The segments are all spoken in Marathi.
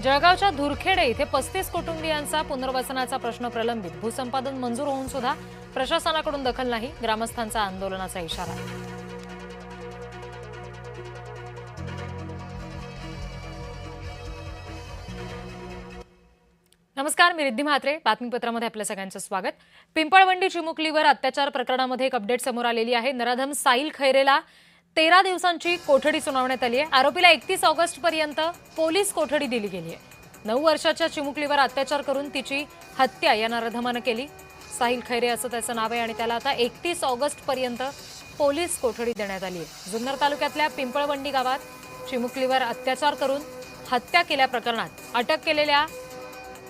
जळगावच्या धुरखेडे इथे 35 कुटुंबियांचा पुनर्वसनाचा प्रश्न प्रलंबित. भूसंपादन मंजूर होऊन सुद्धा प्रशासनाकडून दखल नाही. ग्रामस्थांचा आंदोलनाचा इशारा. नमस्कार, मी रिद्धी म्हात्रे. बातमीपत्रामध्ये आपल्या सगळ्यांचं स्वागत. पिंपळवंडी चिमुकलीवर अत्याचार प्रकरणामध्ये एक अपडेट समोर आलेली आहे. नराधम साहिल खैरेला 13 दिवसांची कोठडी सुनावण्यात आली आहे. आरोपीला 31 ऑगस्ट पर्यंत पोलीस कोठडी दिली गेली आहे. 9 वर्षाच्या चिमुकलीवर अत्याचार करून तिची हत्या या नराधमानं केली. साहिल खैरे असं त्याचं नाव आहे आणि त्याला आता 31 ऑगस्ट पर्यंत पोलीस कोठडी देण्यात आली आहे. जुन्नर तालुक्यातल्या पिंपळवंडी गावात चिमुकलीवर अत्याचार करून हत्या केल्या प्रकरणात अटक केलेल्या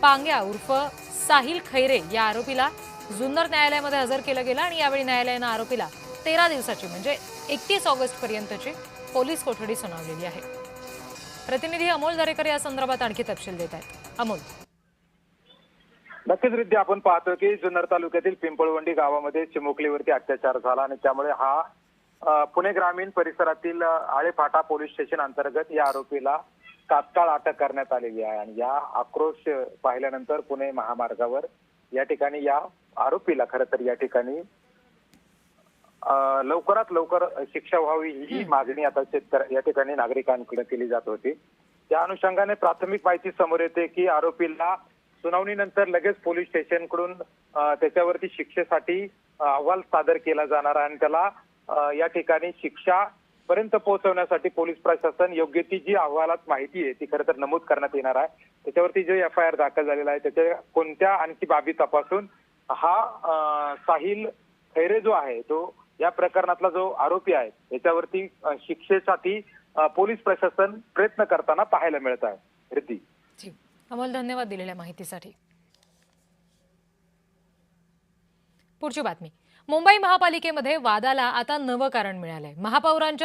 पांग्या उर्फ साहिल खैरे या आरोपीला जुन्नर न्यायालयामध्ये हजर केलं गेलं आणि यावेळी न्यायालयानं आरोपीला 13 दिवसाची म्हणजे 31 ऑगस्ट पर्यंतची पोलीस कोठडी सुनावलेली आहे. प्रतिनिधी अमोल दरेकर या संदर्भात आणखी तपशील देत आहेत. अमोल. नक्कीच रिद्धी, आपण पाहतो की जुन्नर तालुक्यातील पिंपळवंडी गावामध्ये चिमुकलीवरती अत्याचार झाला आणि त्यामुळे हा पुणे ग्रामीण परिसरातील आळेफाटा पोलीस स्टेशन अंतर्गत या आरोपीला तात्काळ अटक करण्यात आलेली आहे. आणि या आक्रोश पाहिल्यानंतर पुणे महामार्गावर या ठिकाणी या आरोपीला खरं तर या ठिकाणी लवकरात लवकर शिक्षा व्हावी ही मागणी आता या ठिकाणी नागरिकांकडे केली जात होती. त्या अनुषंगाने प्राथमिक माहिती समोर येते की आरोपीला सुनावणीनंतर लगेच पोलीस स्टेशनकडून त्याच्यावरती शिक्षेसाठी अहवाल सादर केला जाणार आणि त्याला या ठिकाणी शिक्षा पर्यंत पोहोचवण्यासाठी पोलीस प्रशासन योग्य ती जी अहवालात माहिती आहे ती खरं तर नमूद करण्यात येणार आहे. त्याच्यावरती जो FIR दाखल झालेला आहे त्याच्या कोणत्या आणखी बाबी तपासून हा साहिल खैरे जो आहे तो या प्रकरणातला जो आरोपी आहे याच्यावरती शिक्षेसाठी पोलीस प्रशासन प्रयत्न करताना पाहायला मिळत आहे. रिद्धी. अमोल, धन्यवाद दिलेल्या माहितीसाठी. पुढची बातमी. मुंबई महापालिकेमध्ये वादाला आता नवं कारण मिळालंय. महापौरांच्या